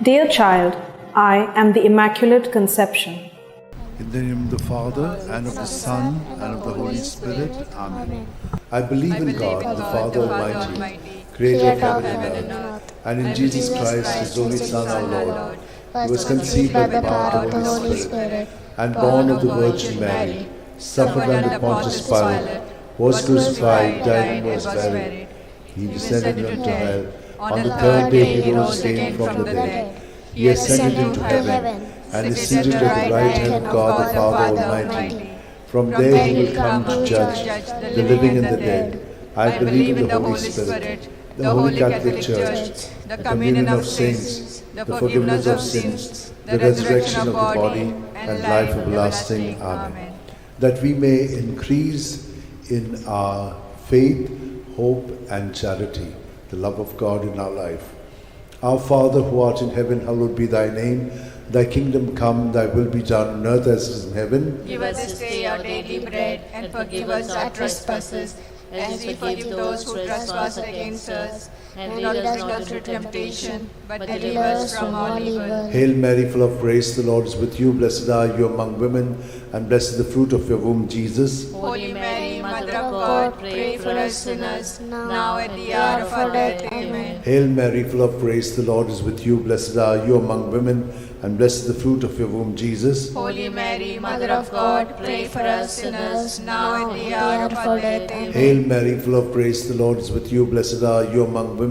Dear child, I am the Immaculate Conception. In the name of the Father, and of the Son, and of the Holy Spirit. Amen. I believe in God, the Father Almighty, creator of heaven and earth, and in Jesus Christ, his only Son, our Lord, who was conceived by the power of the Holy Spirit, and born of the Virgin Mary, suffered under Pontius Pilate, was crucified, died, and was buried. He descended into hell. On the third day he rose again from the dead. He ascended into heaven, and is seated at the right hand of God the Father Almighty. From there he will come to judge the living and the dead. I believe in the Holy Spirit, the Holy Catholic Church, the communion of saints, the forgiveness of sins, the resurrection of the body, and life everlasting. Amen. That we may increase in our faith, hope, and charity, the love of God in our life. Our Father who art in heaven, hallowed be thy name. Thy kingdom come, thy will be done on earth as it is in heaven. Give us this day our daily bread, and forgive us our trespasses, as we forgive those who trespass against us. And lead us not into temptation, but deliver us from all evil. Hail Mary, full of grace, the Lord is with you. Blessed are you among women, and blessed is the fruit of your womb, Jesus. Holy Mary, Mother of God, pray for us sinners, now at the hour of our death. Amen. Hail Mary, full of grace, the Lord is with you. Blessed are you among women, and blessed is the fruit of your womb, Jesus. Holy Mary, Mother of God, pray for us sinners, now at the hour of our death. Amen. Hail Mary, full of grace, the Lord is with you. Blessed are you among women,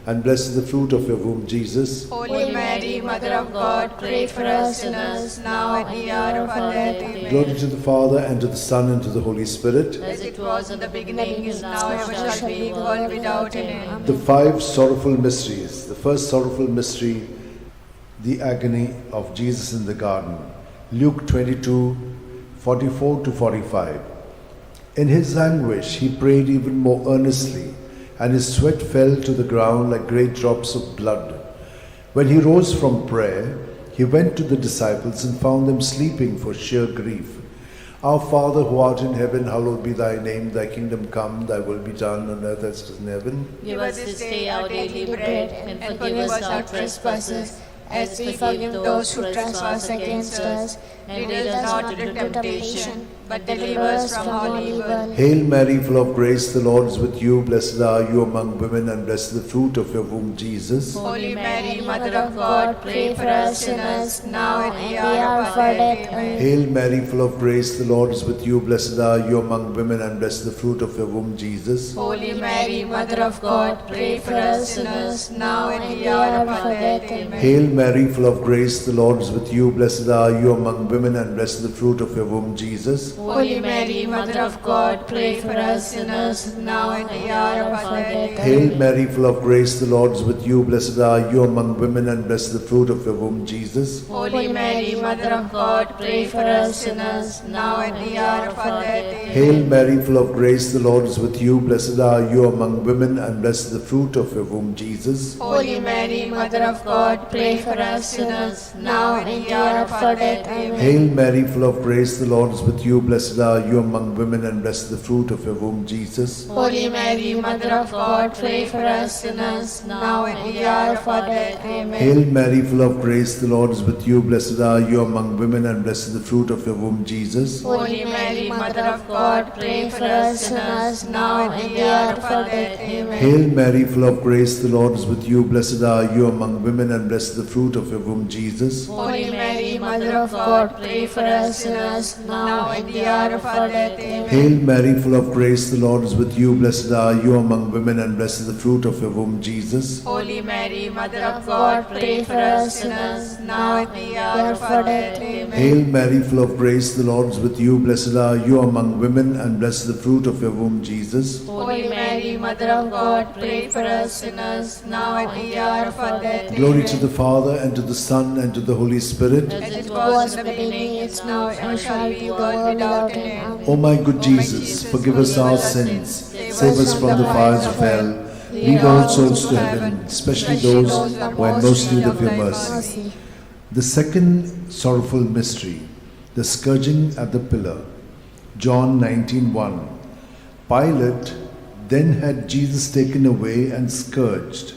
and blessed is the fruit of your womb, Jesus. Holy Mary, Mother of God, pray for us sinners, now at the hour of our death. Amen. Glory to the Father, and to the Son, and to the Holy Spirit. As it was in the beginning, is now, ever shall be, world without end. The five sorrowful mysteries. The first sorrowful mystery, the agony of Jesus in the garden. Luke 22, 44 to 45. In his anguish, he prayed even more earnestly, and his sweat fell to the ground like great drops of blood. When he rose from prayer, he went to the disciples and found them sleeping for sheer grief. Our Father who art in heaven, hallowed be thy name. Thy kingdom come, thy will be done on earth as it is in heaven. Give us this day our daily bread, and forgive us our trespasses, as we forgive those who trespass against us. And lead us not into temptation, but deliver us from all evil. Hail Mary, full of grace, the Lord is with you. Blessed are you among women, and blessed is the fruit of your womb, Jesus. Holy Mary, Mother of God, pray for us sinners, now at the hour of our death. Amen. Hail Mary, full of grace, the Lord is with you. Blessed are you among women, and blessed is the fruit of your womb, Jesus. Holy Mary, Mother of God, pray for us sinners, now at the hour of our death. Amen. Hail Mary, full of grace, the Lord is with you. Blessed are you among women, and blessed is the fruit of your womb, Jesus. Holy Mary, Mother of God, pray for us sinners, now at the hour of our death. Hail Mary, full of grace, the Lord is with you. Blessed are you among women, and blessed is the fruit of your womb, Jesus. Holy Mary, Mother of God, pray for us sinners, now at the hour of our death. Hail Mary, full of grace, the Lord is with you. Blessed are you among women, and blessed is the fruit of your womb, Jesus. Holy Mary, Mother of God, pray for us sinners, now at the hour of our death. Amen. Hail Mary, full of grace, the Lord is with you. Blessed are you among women, and blessed is the fruit of your womb, Jesus. Holy Mary, Mother of God, pray for us sinners, now at the hour of our death. Amen. Hail Mary, full of grace, the Lord is with you. Blessed are you among women, and blessed is the fruit of your womb, Jesus. Holy Mary, Mother of God, pray for us sinners, now at the hour of our death. Amen. Hail Mary, full of grace, the Lord is with you. Blessed are you among women, and blessed is the fruit of your womb, Jesus. Holy Mary, Mother of God, pray for us sinners, now at the hour of our death. Amen. Hail Mary, full of grace, the Lord is with you. Blessed are you among women, and blessed is the fruit of your womb, Jesus. Holy Mary, Mother of God, pray for us sinners, now at the hour of our death. Amen. Hail Mary, full of grace, the Lord is with you. Blessed are you among women, and blessed is the fruit of your womb, Jesus. Holy Mary, Mother of God, pray for us sinners, now at the hour of our death. Glory to the Father, and to the Son, and to the Holy Spirit. As it was in the beginning, is now, and shall be, world without end. O my good Jesus, forgive us our sins, save us from the fires of hell, lead all souls to heaven, especially those who are in most need of your mercy. The second sorrowful mystery, the scourging at the pillar. John 19:1. Pilate then had Jesus taken away and scourged.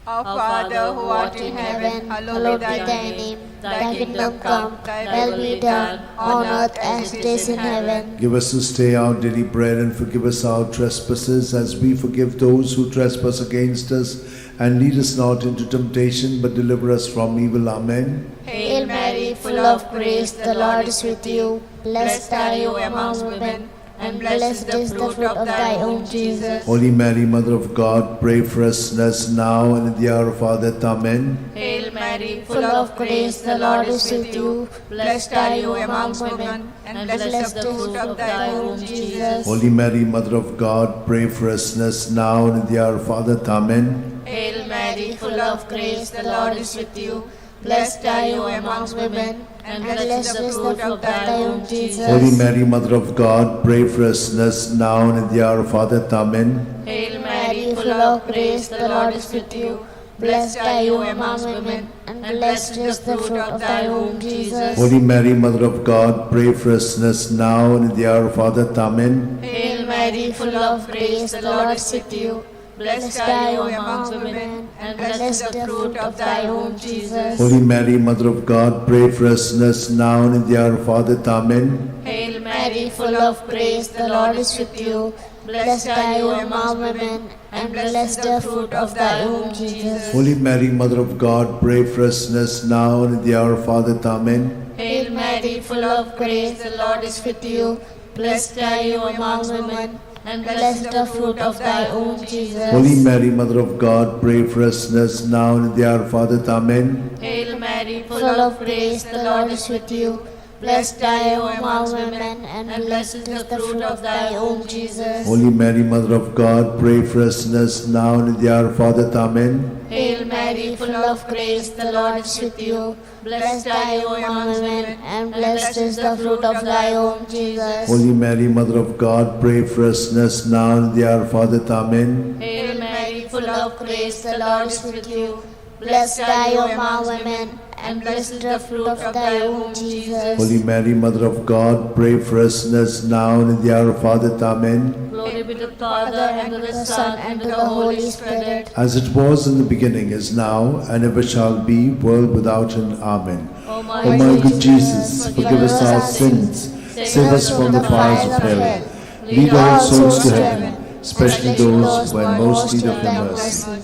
Our Father who art in heaven, hallowed be thy name. Thy kingdom come, thy will be done, on earth as it is in heaven. Give us this day our daily bread, and forgive us our trespasses as we forgive those who trespass against us. And lead us not into temptation, but deliver us from evil. Amen. Hail Mary, full of grace, the Lord is with you. Blessed are you among women, and blessed is the fruit of thy womb, Jesus. Holy Mary, Mother of God, pray for us sinners now and at the hour of our death. Amen. Hail Mary, full of grace, the Lord is with you. Blessed are you among women, and blessed is the fruit of thy womb, Jesus. Holy Mary, Mother of God, pray for us sinners now and at the hour of our death. Amen. Hail Mary, full of grace, the Lord is with you. Blessed are you among women, and blessed is the fruit of thy womb, Jesus. Holy Mary, Mother of God, pray for us sinners now and at the hour of our death. Amen. Hail Mary, full of grace, the Lord is with you. Blessed are you among women, and blessed is the fruit of thy womb, Jesus. Holy Mary, Mother of God, pray for us sinners now and at the hour of our death. Amen. Hail Mary, full of grace, the Lord is with you. Blessed are you among women, and blessed is the fruit of thy womb, Jesus. Holy Mary, Mother of God, pray for us sinners now and at the hour of our death. Amen. Hail Mary, full of grace, the Lord is with you. Blessed are you among women, and blessed is the fruit of thy womb, Jesus. Holy Mary, Mother of God, pray for us sinners now and at the hour of our death. Amen. Hail Mary, full of grace, the Lord is with you. Blessed are you among women, and blessed is the fruit of thy womb, Jesus. Holy Mary, Mother of God, pray for us sinners now and at the hour of our death. Amen. Hail Mary, full of grace, the Lord is with you. Blessed are you among women, and blessed is the fruit of thy womb, Jesus. Holy Mary, Mother of God, pray for us sinners now and at the hour of our death. Amen. Hail Mary, full of grace, the Lord is with you. Blessed are you among women, and blessed is the fruit of thy womb, Jesus. Holy Mary, Mother of God, pray for us sinners now and at the hour of our death. Amen. Hail Mary, full of grace, the Lord is with you. Blessed are you among women, and blessed is the fruit of thy womb, Jesus. Holy Mary, Mother of God, pray for us sinners now and at the hour of our death. Amen. Glory be to the Father, and to the Son, and to the Holy Spirit. As it was in the beginning, is now, and ever shall be, world without end. Amen. O O my good Jesus, forgive us our sins, save us from the fires of hell, lead all souls to heaven, especially those who are in most need of your mercy.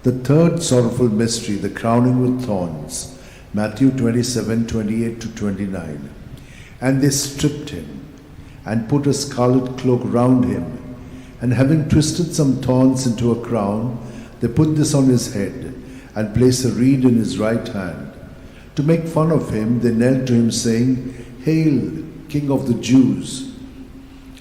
The third sorrowful mystery, the crowning with thorns. Matthew 27:28-29. And they stripped him, and put a scarlet cloak round him, and having twisted some thorns into a crown, they put this on his head, and placed a reed in his right hand. To make fun of him, they knelt to him, saying, Hail, King of the Jews!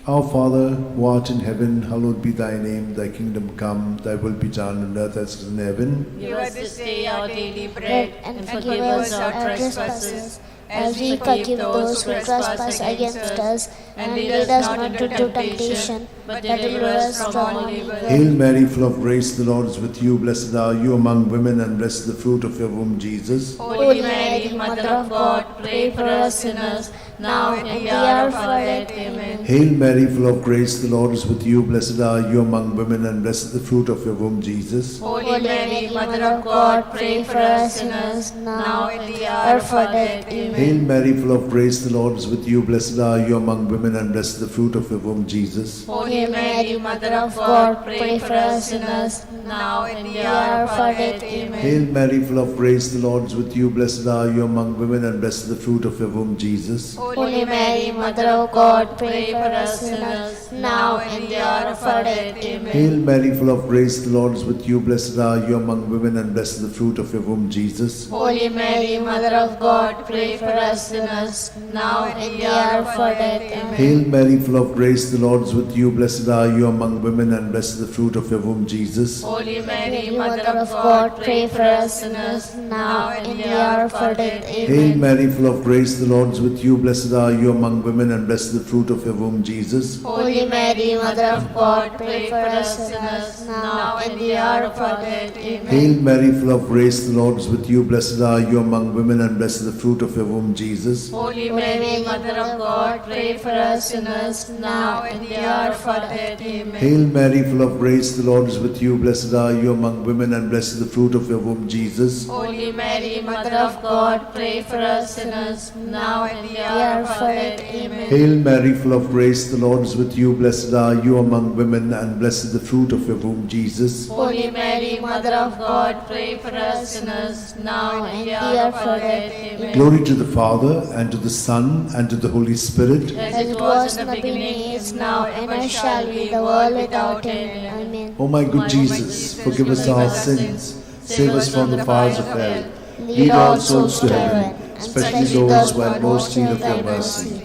Our Father, who art in heaven, hallowed be thy name. Thy kingdom come, thy will be done on earth as it is in heaven. Give us this day our daily bread, and forgive us our trespasses, as we forgive those who trespass against us. And lead us not into temptation, but deliver us from all evil. Hail Mary, full of grace, the Lord is with you. Blessed are you among women, and blessed is the fruit of your womb, Jesus. Holy Mary, Mother of God, pray for us sinners, now and at the hour of our death. Amen. Hail Mary, full of grace, the Lord is with you. Blessed are you among women, and blessed is the fruit of your womb, Jesus. Holy Mary, Mother of God, pray for us sinners, now and at the hour of our death. Amen. Hail Mary, full of grace, the Lord is with you. Blessed are you among women, and blessed is the fruit of your womb, Jesus. Holy Mary, Mother of God, pray for us sinners, now and at the hour of our death. Amen. Hail Mary, full of grace, the Lord is with you. Blessed are you among women, and blessed is the fruit of your womb, Jesus. Holy Mary, Mother of God, pray for us sinners, now and at the hour of our death. Amen. Hail Mary, full of grace, the Lord is with you. Blessed are you among women, and blessed is the fruit of your womb, Jesus. Holy Mary, Mother of God, pray for us sinners, now and at the hour of our death. Amen. Hail Mary, full of grace, the Lord is with you. Blessed are you among women, and blessed is the fruit of your womb, Jesus. Holy Mary, Mother of God, pray for us sinners, now and at the hour of our death. Hail Amen. Mary, full of grace, the Lord is with you. Blessed blessed are you among women, and blessed is the fruit of your womb, Jesus. Holy Mary, Mother of God, pray for us sinners, now and the hour of our death. Amen. Hail Mary, full of grace, the Lord is with you. Blessed are you among women, and blessed is the fruit of your womb, Jesus. Holy Mary, Mother of God, pray for us sinners, now and the hour of our death. Amen. Hail Mary, full of grace, the Lord is with you. Blessed are you among women, and blessed is the fruit of your womb, Jesus. Holy Mary, Mother of God, pray for us sinners, now and the hour of our death. Amen. Hail Mary, full of grace, the Lord is with you. Blessed are you among women, and blessed is the fruit of your womb, Jesus. Holy Mary, Mother of God, pray for us sinners, now and the hour of our death. Amen. Glory to the Father, and to the Son, and to the Holy Spirit. As it was in the beginning, is now, and ever shall be, the world without end. Amen. O my good Jesus, forgive us our sins, save us from the fires of hell, lead all souls to heaven, especially those who are most in need of your mercy.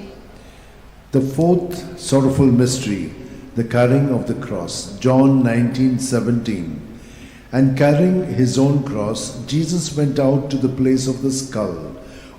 The fourth sorrowful mystery, the carrying of the cross. John 19:17. And carrying his own cross, Jesus went out to the place of the skull,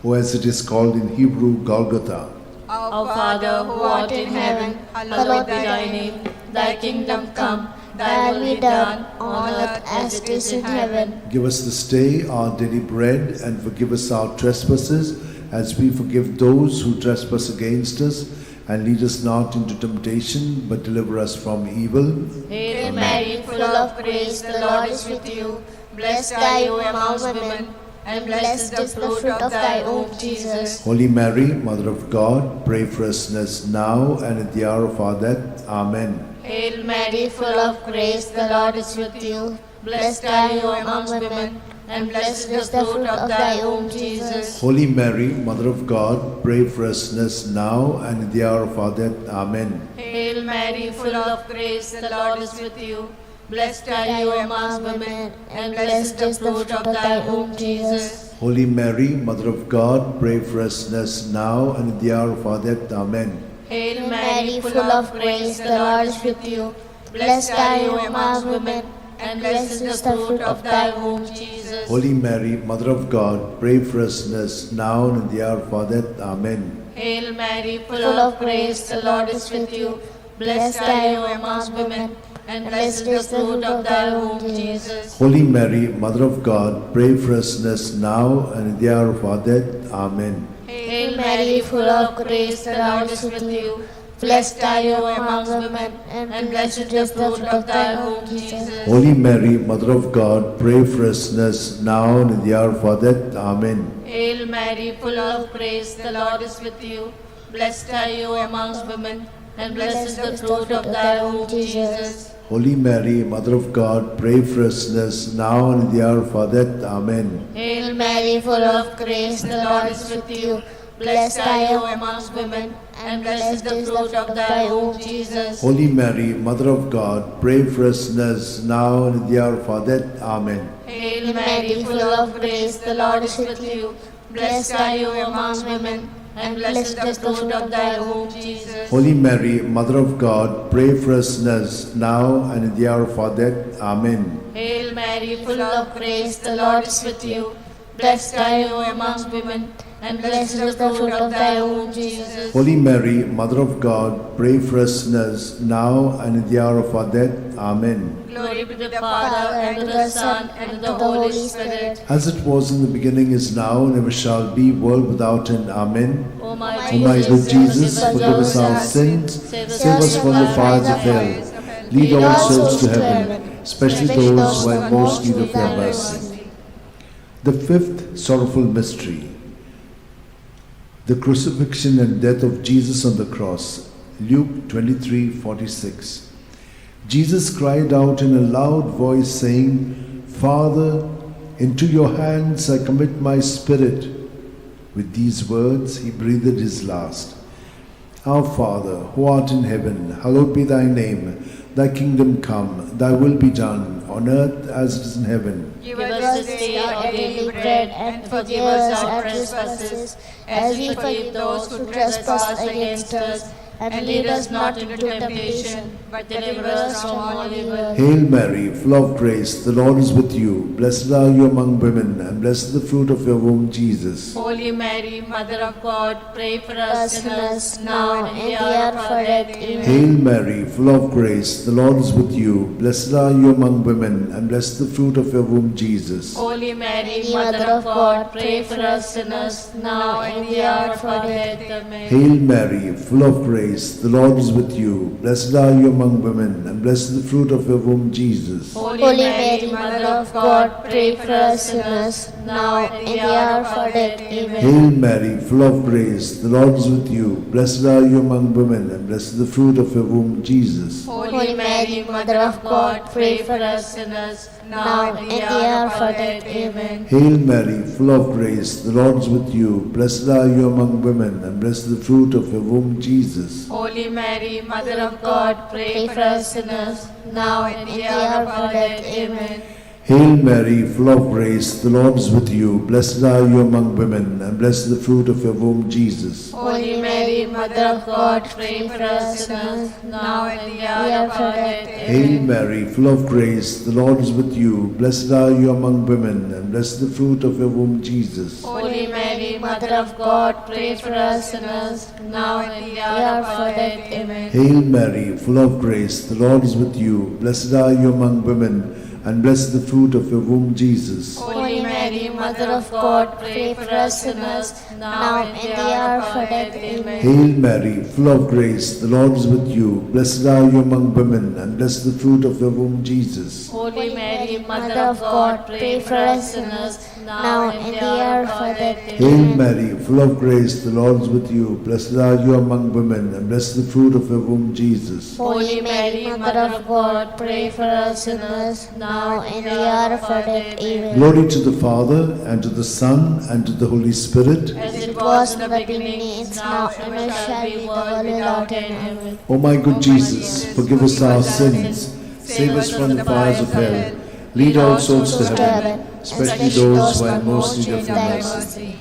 or as it is called in Hebrew, Golgotha. Our Father, who art in heaven, hallowed be thy name. Thy kingdom come, thy will be done, on earth as it is in heaven. Give us this day our daily bread, and forgive us our trespasses, as we forgive those who trespass against us. And lead us not into temptation, but deliver us from evil. Hail Mary, full of grace, the Lord is with you. Blessed are you among women, and blessed is the fruit of thy womb, Jesus. Holy Mary, Mother of God, pray for us sinners now and at the hour of our death. Amen. Hail Mary, full of grace, the Lord is with you. Blessed are you among women, and blessed is the fruit of thy womb, Jesus. Holy Mary, Mother of God, pray for us sinners now and at the hour of our death. Amen. Hail Mary, full of grace, the Lord is with you. Blessed are you among women, and blessed is the fruit of thy womb, Jesus. Holy Mary, Mother of God, pray for us sinners now and at the hour of our death. Amen. Hail Mary, full of grace, the Lord is with you. Blessed are you among women, and blessed is the fruit of thy womb, Jesus. Holy Mary, Mother of God, pray for us sinners now and at the hour of our death. Amen. Hail Mary, full of grace, the Lord is with you. Blessed are you among women, and blessed is the fruit of thy womb, Jesus. Holy Mary, Mother of God, pray for us sinners now and at the hour of our death. Amen. Hail Mary, full of grace, the Lord is with you. Blessed are you among women, and blessed is the fruit of thy womb, Jesus. Holy Mary, Mother of God, pray for us sinners now and at the hour of our death. Amen. Hail Mary, full of grace, the Lord is with you. Blessed are you amongst women, and blessed is the fruit of thy womb, Jesus. Holy Mary, Mother of God, pray for us sinners now and at the hour of our death. Amen. Hail Mary, full of grace, the Lord is with you. Blessed are you amongst women, and blessed is the fruit of thy womb, Jesus. Holy Mary, Mother of God, pray for us sinners now and at the hour of our death. Amen. Hail Mary, full of grace, the Lord is with you. Blessed are you amongst women, and blessed is the fruit of thy womb, Jesus. Holy Mary, Mother of God, pray for us sinners now and at the hour of our death. Amen. Hail Mary, full of grace, the Lord is with you. Blessed are you amongst women, and blessed is the fruit of thy womb, Jesus. Holy Mary, Mother of God, pray for us sinners now and at the hour of our death. Amen. Glory be to the Father, and to the Son, and to the Holy Spirit. As it was in the beginning, is now, and ever shall be, world without end. Amen. O my O my good Jesus, forgive us our sins, save us from the fires of hell, lead all souls to heaven, especially those who are in most need of your mercy. The fifth sorrowful mystery, the crucifixion and death of Jesus on the cross. Luke 23:46. Jesus cried out in a loud voice, saying, Father, into your hands I commit my spirit. With these words he breathed his last. Our Father, who art in heaven, hallowed be thy name. Thy kingdom come, thy will be done, on earth as it is in heaven. Give us this day our daily bread, and forgive us our trespasses, as we forgive those who trespass against us. and lead us not into temptation, but deliver us from all evil. Hail Mary, full of grace, the Lord is with you. Blessed are you among women, and blessed is the fruit of your womb, Jesus. Holy Mary, Mother of God, pray for us sinners, now and in the hour of our death. Amen. Hail Mary, full of grace, the Lord is with you. Blessed are you among women, and blessed is the fruit of your womb, Jesus. Holy Mary, Mother of God, pray for us sinners, now and in the hour of our death. Amen. Hail Mary, full of grace, the Lord is with you. Blessed are you among women, and blessed is the fruit of your womb, Jesus. Holy Mary, Mother of God, pray for us sinners, now and in the hour of our death. Amen. Hail Mary, full of grace, the Lord is with you. Blessed are you among women, and blessed is the fruit of your womb, Jesus. Holy Mary, Mother of God, pray for us sinners, now and in the hour of our death. Amen. Hail Mary, full of grace, the Lord is with you. Blessed are you among women, and blessed is the fruit of your womb, Jesus. Holy Mary, Mother of God, pray for us sinners, now and in the hour of our death. Amen. Hail Mary, full of grace, the Lord is with you. Blessed are you among women, and blessed is the fruit of your womb, Jesus. Holy Mary, Mother of God, pray for us sinners, now and in the hour of our death. Hail Amen. Mary, full of grace, the Lord is with you. Blessed are you among women, and blessed is the fruit of your womb, Jesus. Holy Mary, Mother of God, pray for us sinners, now and in the hour of our death. Amen. Hail Mary, full of grace, the Lord is with you. Blessed are you among women, and blessed is the fruit of your womb, Jesus. Holy Mary, Mother of God, pray for us sinners, now and in the hour of our death. Amen. Hail Mary, full of grace, the Lord is with you. Blessed are you among women, and blessed is the fruit of your womb, Jesus. Holy Mary, Mother of God, pray for us sinners, now and in the hour of our death. Hail Amen. Mary, full of grace, the Lord is with you. Blessed are you among women, and blessed is the fruit of your womb, Jesus. Holy Mary, Mother of God, pray for us sinners, now and in the hour of our death. Amen. Glory to the Father, and to the Son, and to the Holy Spirit. As it was in the beginning, is now, and ever shall be, world without end. Amen. O my good Jesus, forgive us our sins, save us from the fires of hell, lead all souls to heaven, especially those who are in most need of your mercy.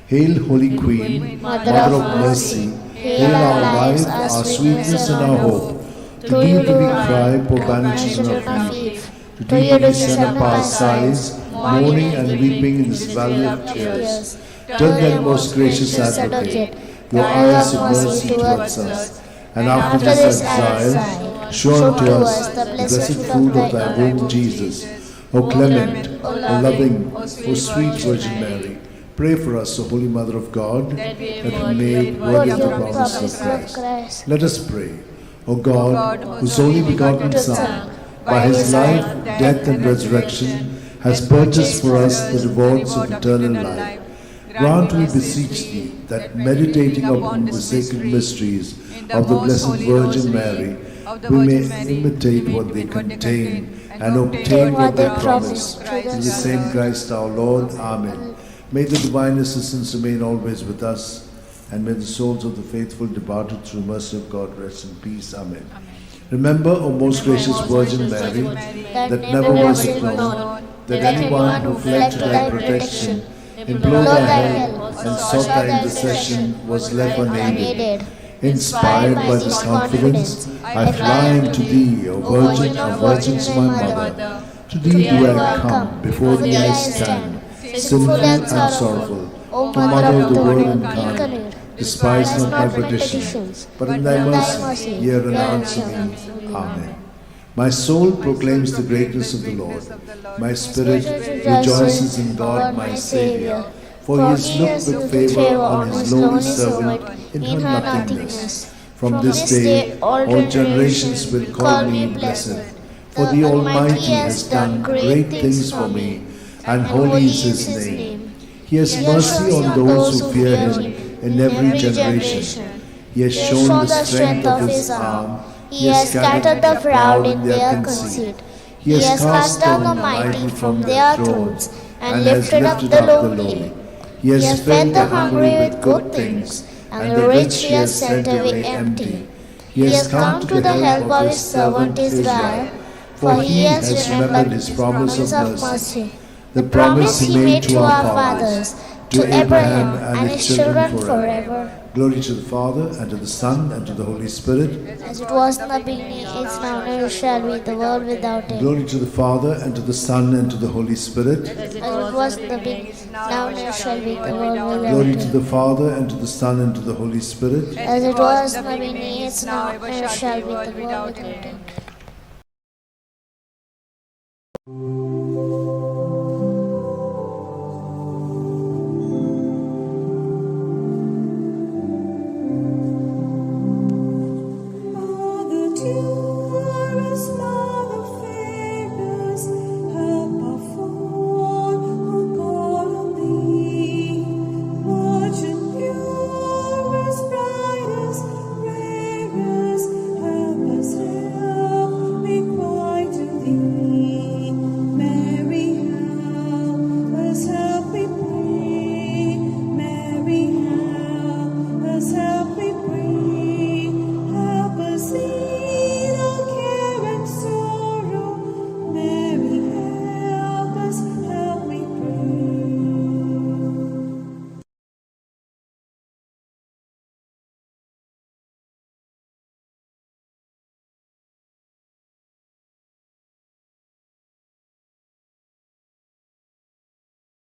Hail, Holy Queen, Mother of mercy, hail our life, our sweetness, and our hope. To thee do we cry, poor banished children of Eve. To thee we send up our sighs, mourning and weeping in this valley of tears. Turn then, most gracious Advocate, your eyes of mercy towards us, and after this exile, show unto us the blessed fruit of thy womb, Jesus. O clement, O loving, O sweet Virgin Mary, pray for us, O Holy Mother of God, that we may be worthy of the promise of Christ. Let us pray. O God, whose only begotten Son, by his life, death, and resurrection, has purchased for us the rewards of eternal life, grant, we beseech thee, that meditating upon the sacred mysteries of the Blessed Virgin Mary, we may imitate what they contain and obtain what they promise. Through the same Christ our Lord. Amen. May the divine assistance remain always with us, and may the souls of the faithful departed through mercy of God rest in peace. Amen. Remember, O most gracious Virgin Mary, that never was it known that anyone who fled to thy protection, implored thy help, and sought thy intercession was left unaided. Inspired by this confidence, I fly unto thee, O Virgin of Virgins, my Mother. To thee do I come, before thee I stand, sinful and sorrowful. O Mother of the Word incarnate, despise not my petitions, but in thy mercy hear and answer me. Amen. My soul proclaims the greatness of the Lord. My spirit rejoices in God my Saviour, for he has looked with favour on his lowly servant in her nothingness. From this day all generations will call me blessed, for the Almighty has done great things for me, and holy is his name. He has mercy on those who fear him in every generation. He has shown the strength of his arm. He has scattered the proud in their conceit. He has cast down the mighty from their thrones, and lifted up the lowly. He has fed the hungry with good things, and the rich he has sent away empty. He has come to the help of his servant Israel, for he has remembered his promise of mercy, the promise he made to our fathers, to Abraham and his children forever. Glory to the Father, and to the Son, and to the Holy Spirit. As it was in the beginning, is now, and ever shall be, the world without end. Glory to the Father, and to the Son, and to the Holy Spirit. As it was in the beginning, now, and ever shall be, the world without Glory end. to the Father, and to the Son, and to the Holy Spirit. As it was in the beginning, is now, and ever shall be, the world without end.